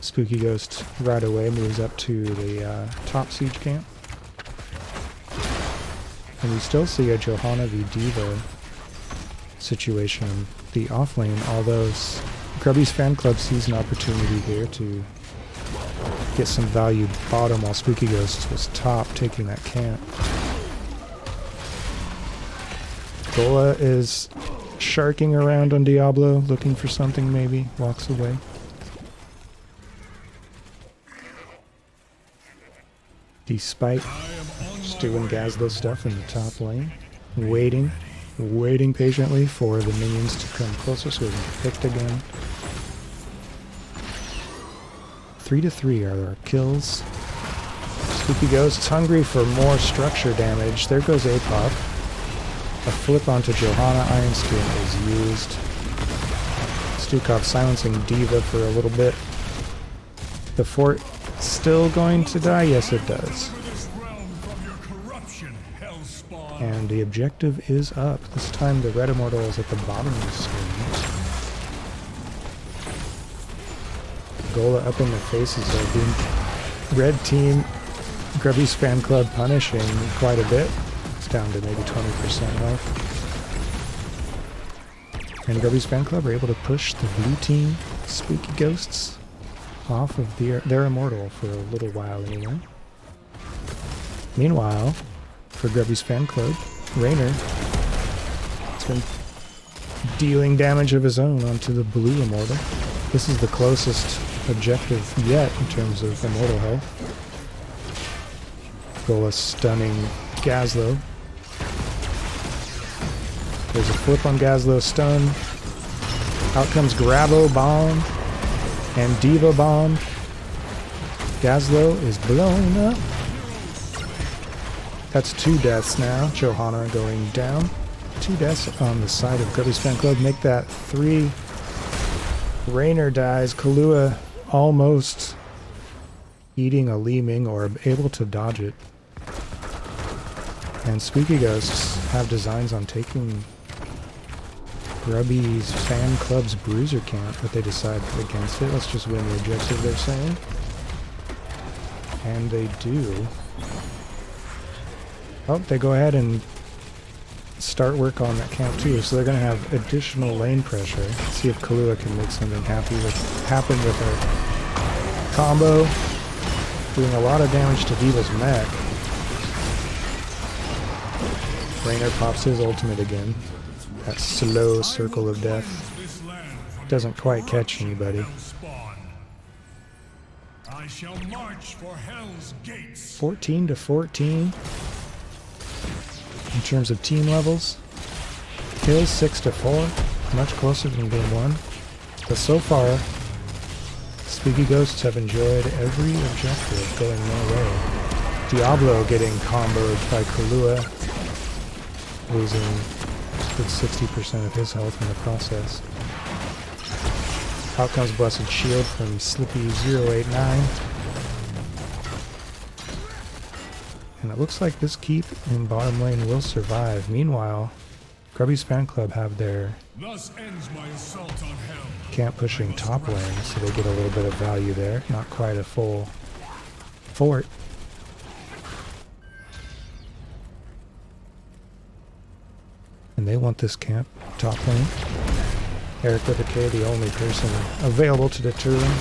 Spooky Ghost right away moves up to the top siege camp. And we still see a Johanna v Diva situation in the off lane, although Grubby's fan club sees an opportunity here to get some value bottom while Spooky Ghost was top, taking that camp. Gola is sharking around on Diablo, looking for something maybe, walks away. Despite just doing Gazlo stuff in the top lane, waiting patiently for the minions to come closer so we can get picked again. 3-3 are our kills. Spooky Ghost's hungry for more structure damage. There goes Apop. A flip onto Johanna. Iron Skin is used. Stukov silencing Diva for a little bit. The fort still going to die? Yes, it does. And the objective is up. This time the red immortal is at the bottom of the screen. Gola up in the faces of the red team. Grubby's fan club punishing quite a bit. It's down to maybe 20% health. And Grubby's fan club are able to push the blue team Spooky Ghosts off of their immortal for a little while anyway. Meanwhile, for Grubby's fan club, Rainer has been dealing damage of his own onto the blue immortal. This is the closest objective yet in terms of immortal health. Gola stunning Gazlo. There's a flip on Gazlo stun. Out comes Grabo Bomb and Diva Bomb. Gazlo is blown up. That's 2 deaths now. Johanna going down. 2 deaths on the side of Grubby's fan club. Make that 3. Rainer dies. Kahlua almost eating a Li Ming or able to dodge it. And Spooky Ghosts have designs on taking Grubby's fan club's bruiser camp, but they decide against it. Let's just win the objective, they're saying. And they do. Oh, they go ahead and start work on that camp too, so they're going to have additional lane pressure. Let's see if Kahlua can make something happen with her combo. Doing a lot of damage to Diva's mech. Rainer pops his ultimate again. That slow circle of death doesn't quite catch anybody. I shall march for Hell's Gates. 14 to 14 in terms of team levels. Kills 6 to 4, much closer than game 1. But so far, Spooky Ghosts have enjoyed every objective going their way. Diablo getting comboed by Kahlua, losing a good 60% of his health in the process. Out comes Blessed Shield from Slippy089. And it looks like this keep in bottom lane will survive. Meanwhile, Grubby's fan club have their Thus ends my assault on hell. camp pushing top lane, so they get a little bit of value there. Not quite a full fort. And they want this camp top lane. Eric with a K, the only person available to deter them.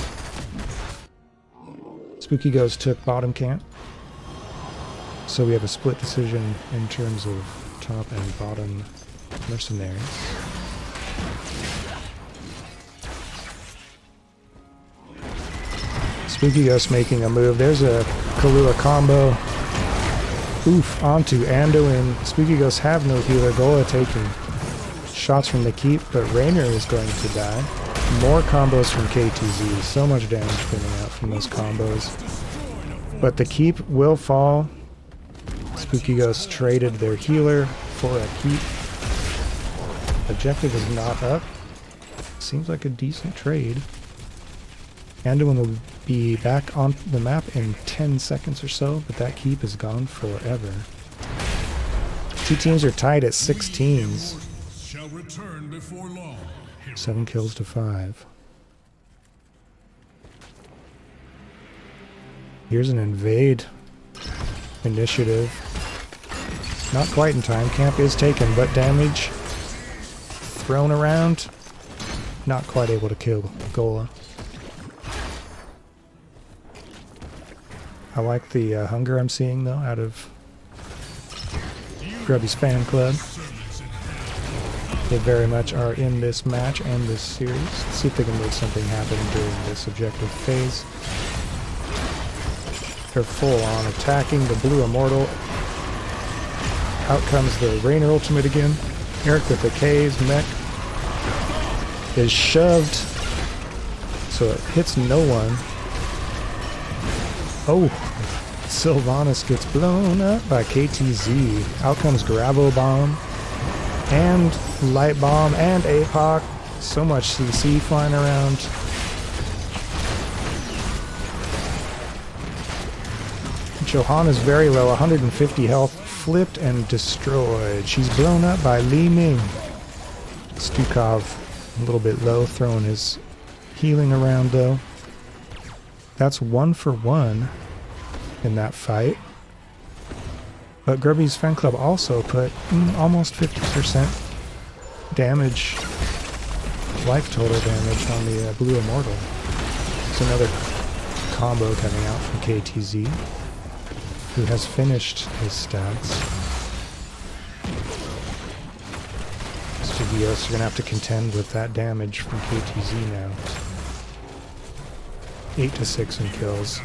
Spooky Ghost took bottom camp. So we have a split decision in terms of top and bottom mercenaries. Spooky Ghost making a move. There's a Kahlua combo. Oof, onto Ando, and Spooky Ghosts have no healer. Gola taking shots from the keep, but Rainer is going to die. More combos from KTZ. So much damage coming out from those combos. But the keep will fall. Spooky Ghosts traded their healer for a keep. Objective is not up. Seems like a decent trade. Anduin will be back on the map in 10 seconds or so, but that keep is gone forever. 2 teams are tied at 6 teams. Shall return before long. 7 kills to 5. Here's an invade initiative. Not quite in time. Camp is taken, but damage thrown around. Not quite able to kill Gola. I like the hunger I'm seeing, though, out of Grubby's fan club. They very much are in this match and this series. Let's see if they can make something happen during this objective phase. They're full on attacking the Blue Immortal. Out comes the Rainer ultimate again. Eric with the K's mech is shoved, so it hits no one. Oh, Sylvanas gets blown up by KTZ. Out comes Grabo Bomb and Light Bomb and APOC. So much CC flying around. Johanna's very low, 150 health, flipped and destroyed. She's blown up by Li Ming. Stukov a little bit low, throwing his healing around though. That's 1 for 1 in that fight. But Grubby's fan club also put almost 50% damage, life total damage on the Blue Immortal. It's another combo coming out from KTZ, who has finished his stats. Studios are going to have to contend with that damage from KTZ now. 8 to 6 in kills.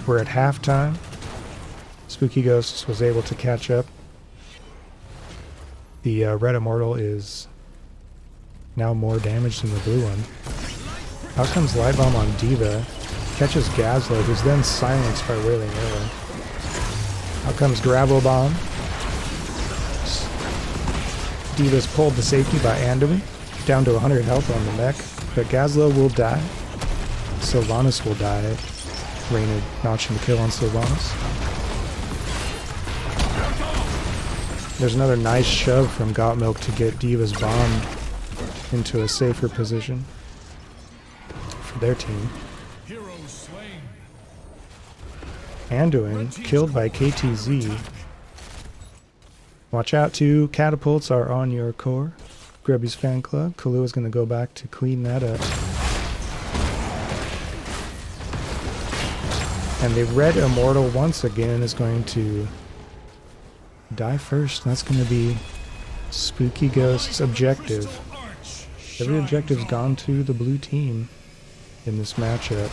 We're at halftime. Spooky Ghosts was able to catch up. The red immortal is now more damaged than the blue one. Out comes Light Bomb on Diva. Catches Gazlo, who's then silenced by Wailing Arrow. Out comes Gravel Bomb. Diva's pulled to safety by Anduin. Down to 100 health on the mech. But Gazlo will die. Sylvanas will die. Raynor notching the kill on Sylvanas. There's another nice shove from Gottmilk to get Diva's bomb into a safer position for their team. Anduin killed by KTZ. Watch out, 2 catapults are on your core. Grubby's fan club. Kalua's going to go back to clean that up. And the red immortal once again is going to die first. That's going to be Spooky Ghost's objective. Every objective's gone to the blue team in this matchup.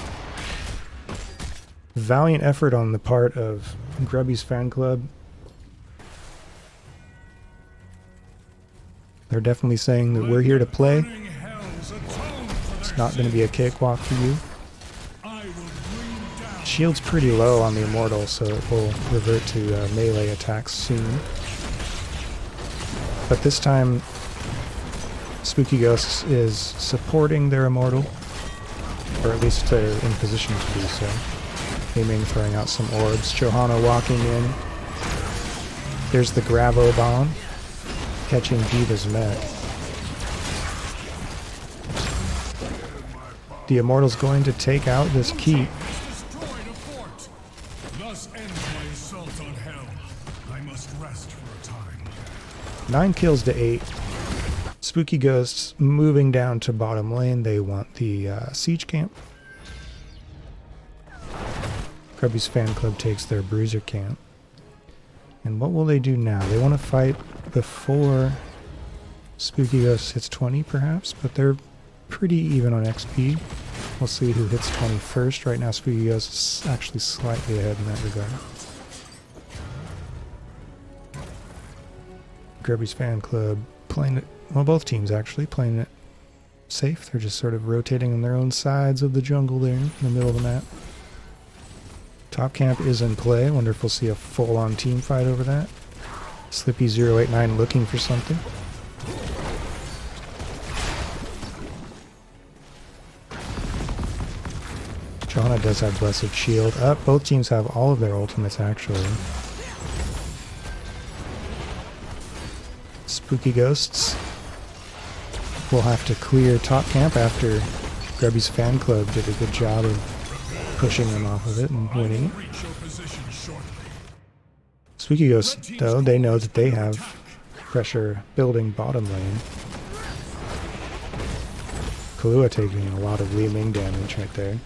Valiant effort on the part of Grubby's fan club. They're definitely saying that we're here to play. It's not going to be a cakewalk for you. Shield's pretty low on the immortal, so it will revert to melee attacks soon. But this time, Spooky Ghosts is supporting their immortal, or at least they're in position to do so. Aiming, throwing out some orbs. Johanna walking in. There's the Gravo Bomb, catching Diva's mech. The immortal's going to take out this keep. Thus ends my assault on hell. I must rest for a time. 9 kills to 8. Spooky Ghosts moving down to bottom lane. They want the siege camp. Grubby's fan club takes their bruiser camp. And what will they do now? They want to fight before Spooky Ghosts hits 20 perhaps, but they're pretty even on XP. We'll see who hits 20 first. Right now Spooky Ghosts is actually slightly ahead in that regard. Grubby's fan club playing it, well, both teams actually playing it safe. They're just sort of rotating on their own sides of the jungle there in the middle of the map. Top camp is in play. Wonder if we'll see a full-on team fight over that. Slippy089 looking for something. Johanna does have Blessed Shield. Up, both teams have all of their ultimates actually. Spooky Ghosts will have to clear top camp after Grubby's fan club did a good job of pushing them off of it and winning it. Spooky Ghosts, though, they know that they have pressure building bottom lane. Kalua taking a lot of Li Ming damage right there.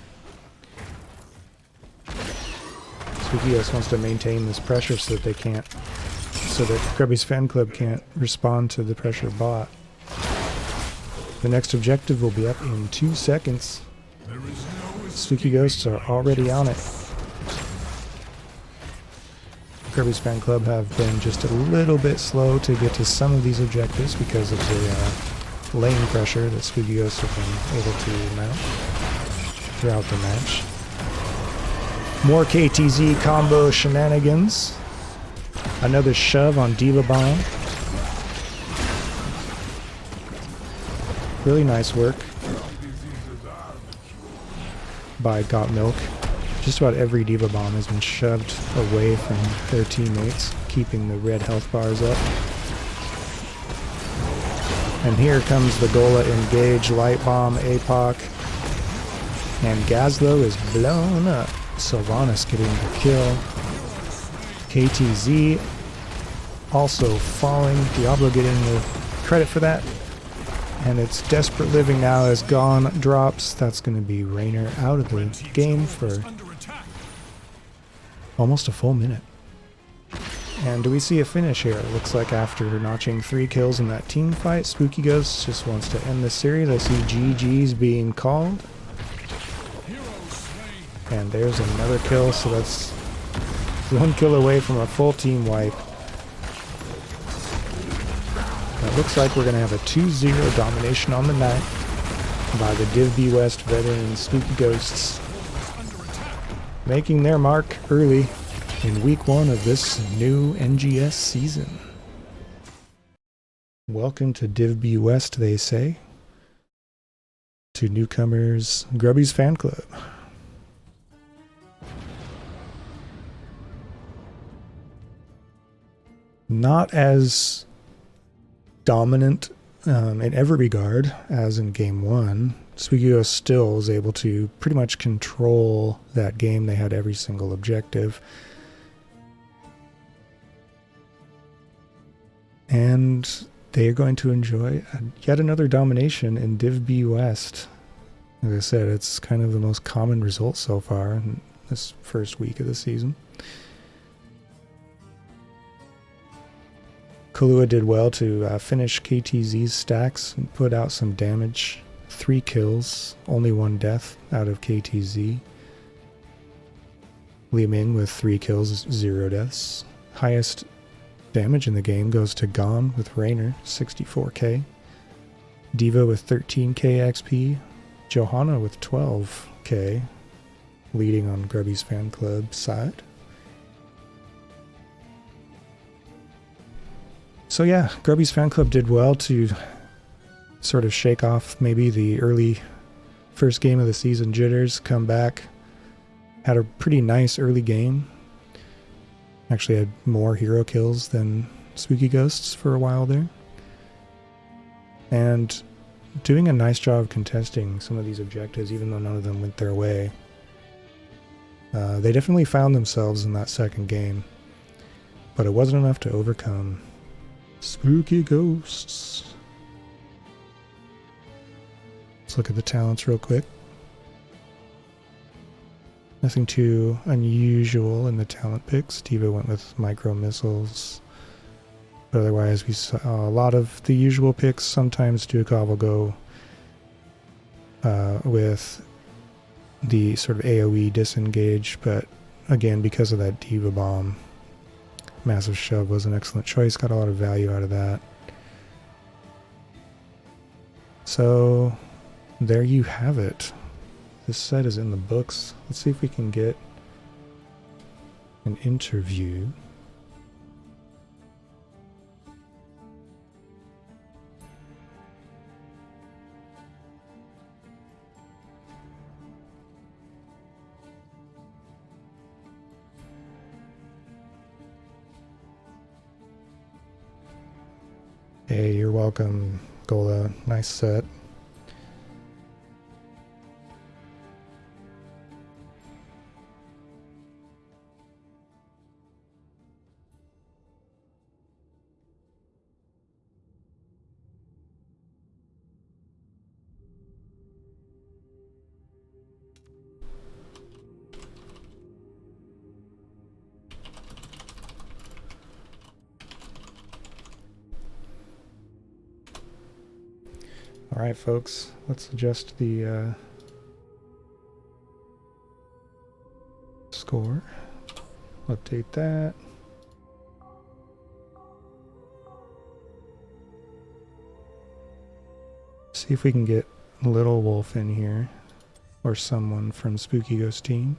Spooky Ghosts wants to maintain this pressure so that they can't, so that Grubby's fan club can't respond to the pressure bot. The next objective will be up in 2 seconds. Spooky Ghosts are already on it. Grubby's fan club have been just a little bit slow to get to some of these objectives because of the lane pressure that Spooky Ghosts have been able to mount throughout the match. More KTZ combo shenanigans. Another shove on Diva Bomb. Really nice work by Gottmilk. Just about every Diva Bomb has been shoved away from their teammates, keeping the red health bars up. And here comes the Gola Engage, Light Bomb, APOC, and Gazlo is blown up. Sylvanas getting the kill. KTZ also falling. Diablo getting the credit for that. And it's Desperate Living now as Gone drops. That's going to be Raynor out of the game for almost a full minute. And do we see a finish here? It looks like after notching 3 kills in that team fight, Spooky Ghost just wants to end the series. I see GG's being called. And there's another kill, so that's 1 kill away from a full team wipe. It looks like we're going to have a 2-0 domination on the night by the Div B West veteran Spooky Ghosts, making their mark early in week 1 of this new NGS season. Welcome to Div B West, they say, to newcomers Grubby's fan club. Not as dominant in every regard as in game 1. Spooky still was able to pretty much control that game. They had every single objective. And they are going to enjoy yet another domination in Div B West. As I said, it's kind of the most common result so far in this first week of the season. Kahlua did well to finish KTZ's stacks and put out some damage. 3 kills, only 1 death out of KTZ. Li Ming with 3 kills, 0 deaths. Highest damage in the game goes to Gon with Raynor, 64k. Diva with 13k XP. Johanna with 12k, leading on Grubby's fan club side. So yeah, Grubby's fan club did well to sort of shake off maybe the early first game of the season jitters, come back, had a pretty nice early game. Actually had more hero kills than Spooky Ghosts for a while there. And doing a nice job of contesting some of these objectives, even though none of them went their way. They definitely found themselves in that second game, but it wasn't enough to overcome Spooky Ghosts. Let's look at the talents real quick. Nothing too unusual in the talent picks. Diva went with micro missiles. But otherwise, we saw a lot of the usual picks. Sometimes Dukov will go with the sort of AoE disengage, but again, because of that Diva bomb, Massive Shove was an excellent choice. Got a lot of value out of that. So there you have it. This set is in the books. Let's see if we can get an interview. Hey, you're welcome, Gola. Nice set. All right, folks, let's adjust the score. Update that. See if we can get Little Wolf in here, or someone from Spooky Ghost team.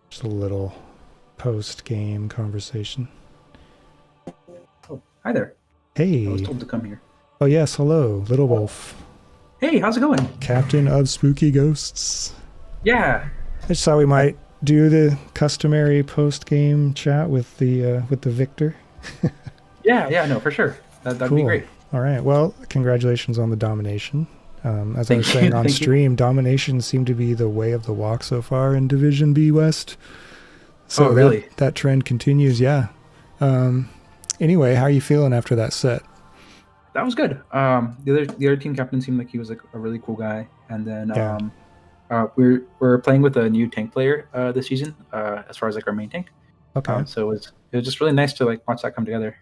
Just a little post-game conversation. Oh, hi there. Hey. I was told to come here. Oh yes, hello, Little Wolf. Hey, how's it going? Captain of Spooky Ghosts. Yeah. I just thought we might do the customary post-game chat with the victor. Yeah, no, for sure. That'd be great. All right. Well, congratulations on the domination. As I was saying on stream, domination seemed to be the way of the walk so far in Division B West. So really? That trend continues, yeah. Anyway, how are you feeling after that set? That was good. The other team captain seemed like he was like a really cool guy, and then we're playing with a new tank player this season, as far as like our main tank. Okay. So it was just really nice to like watch that come together.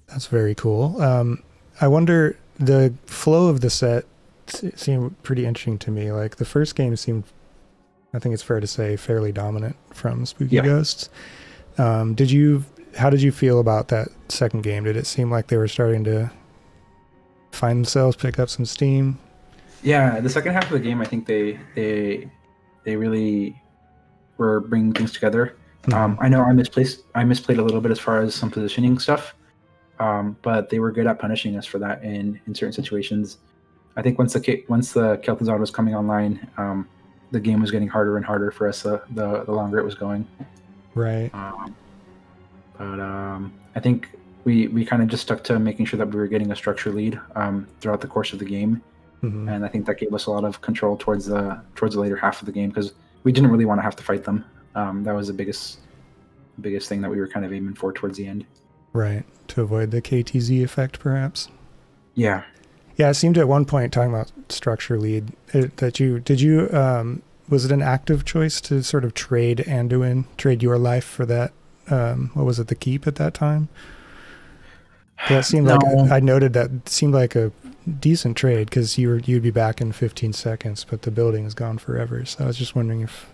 That's very cool. I wonder, the flow of the set seemed pretty interesting to me. Like the first game seemed I think it's fair to say fairly dominant from Spooky Yeah. Ghosts. How did you feel about that second game? Did it seem like they were starting to find themselves, pick up some steam? Yeah, the second half of the game, I think they really were bringing things together. I know I misplayed a little bit as far as some positioning stuff, but they were good at punishing us for that in certain situations. I think once the Kel'Thuzad was coming online, the game was getting harder and harder for us the longer it was going. Right. But I think we kind of just stuck to making sure that we were getting a structure lead throughout the course of the game, and I think that gave us a lot of control towards the later half of the game because we didn't really want to have to fight them. That was the biggest thing that we were kind of aiming for towards the end. Right. To avoid the KTZ effect, perhaps. Yeah. Yeah, it seemed at one point talking about structure lead was it an active choice to sort of trade your life for that? What was it, the keep at that time? That seemed like I noted that seemed like a decent trade because you'd be back in 15 seconds, but the building is gone forever. So I was just wondering if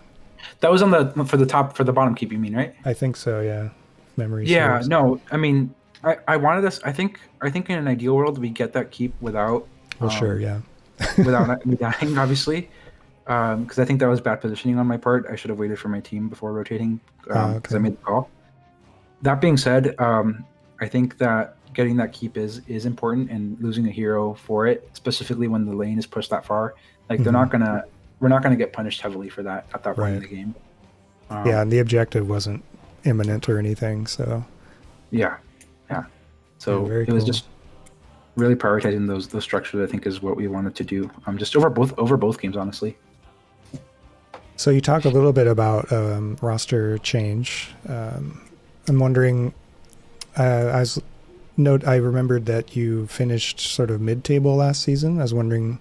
that was for the bottom keep. You mean, right? I think so. Yeah, memory. Yeah. serves. No. I mean, I wanted this. I think in an ideal world we get that keep without. Well, sure. Yeah. without me dying, obviously, because I think that was bad positioning on my part. I should have waited for my team before rotating because I made the call. That being said, I think that getting that keep is important, and losing a hero for it, specifically when the lane is pushed that far, like we're not gonna get punished heavily for that at that point in the game. Yeah, and the objective wasn't imminent or anything, so yeah. So it was just really prioritizing those structures. I think is what we wanted to do. Just over both games, honestly. So you talked a little bit about roster change. I'm wondering. I remembered that you finished sort of mid-table last season. I was wondering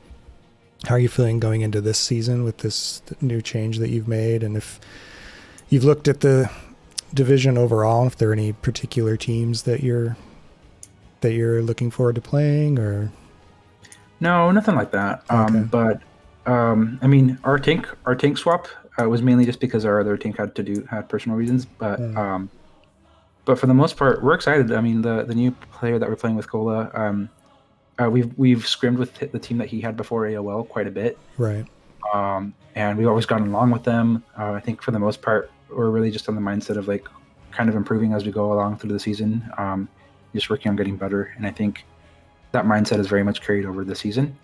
how are you feeling going into this season with this new change that you've made, and if you've looked at the division overall, if there are any particular teams that you're looking forward to playing, or no, nothing like that. Okay. But I mean, our tank swap was mainly just because our other tank had personal reasons. But but for the most part, we're excited. I mean, the new player that we're playing with, Cola, we've scrimmed with the team that he had before AOL quite a bit, right? And we've always gotten along with them. I think for the most part, we're really just on the mindset of like kind of improving as we go along through the season. Just working on getting better, and I think that mindset is very much carried over the season.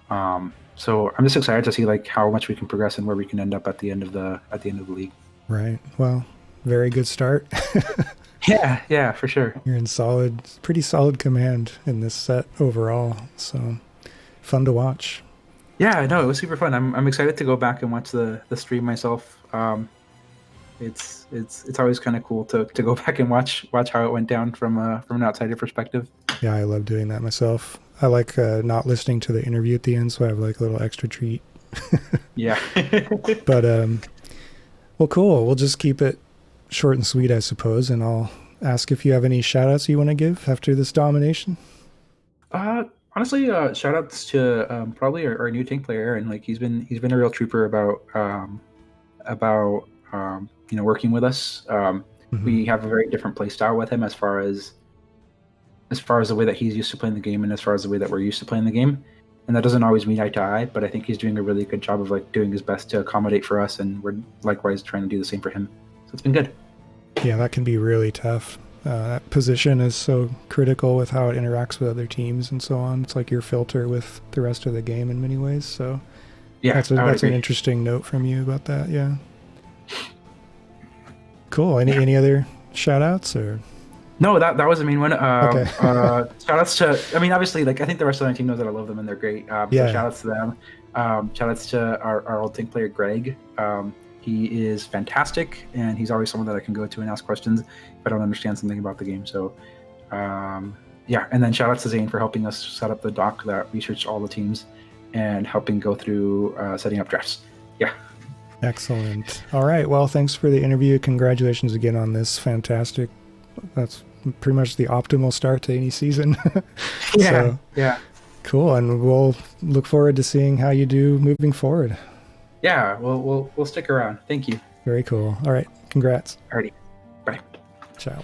So I'm just excited to see like how much we can progress and where we can end up at the end of the league. Right. Well, very good start. Yeah, for sure. You're in pretty solid command in this set overall. So fun to watch. Yeah, no, it was super fun. I'm excited to go back and watch the stream myself. It's always kind of cool to go back and watch how it went down from an outsider perspective. Yeah, I love doing that myself. I like not listening to the interview at the end, so I have like a little extra treat. Yeah. But well, cool. We'll just keep it short and sweet, I suppose, and I'll ask if you have any shout outs you want to give after this domination. Honestly, shout outs to probably our new tank player Aaron. Like he's been a real trooper about working with us. We have a very different play style with him as far as the way that he's used to playing the game and as far as the way that we're used to playing the game. And that doesn't always meet eye to eye, but I think he's doing a really good job of like doing his best to accommodate for us, and we're likewise trying to do the same for him. So it's been good. Yeah, that can be really tough. That position is so critical with how it interacts with other teams and so on. It's like your filter with the rest of the game in many ways. So yeah, that's an interesting note from you about that. Yeah. Cool. Any other shout outs or? No, that was the main one. Okay. Shout outs to, I mean, obviously, like I think the rest of the team knows that I love them and they're great. So shout outs to them. Shout outs to our old tank player, Greg. He is fantastic, and he's always someone that I can go to and ask questions if I don't understand something about the game. So, yeah. And then shout outs to Zane for helping us set up the doc that researched all the teams and helping go through setting up drafts. Yeah. Excellent. All right. Well, thanks for the interview. Congratulations again on this. Fantastic. That's pretty much the optimal start to any season. Yeah. Cool. And we'll look forward to seeing how you do moving forward. Yeah, we'll stick around. Thank you. Very cool. All right. Congrats. Alrighty. Bye. Ciao.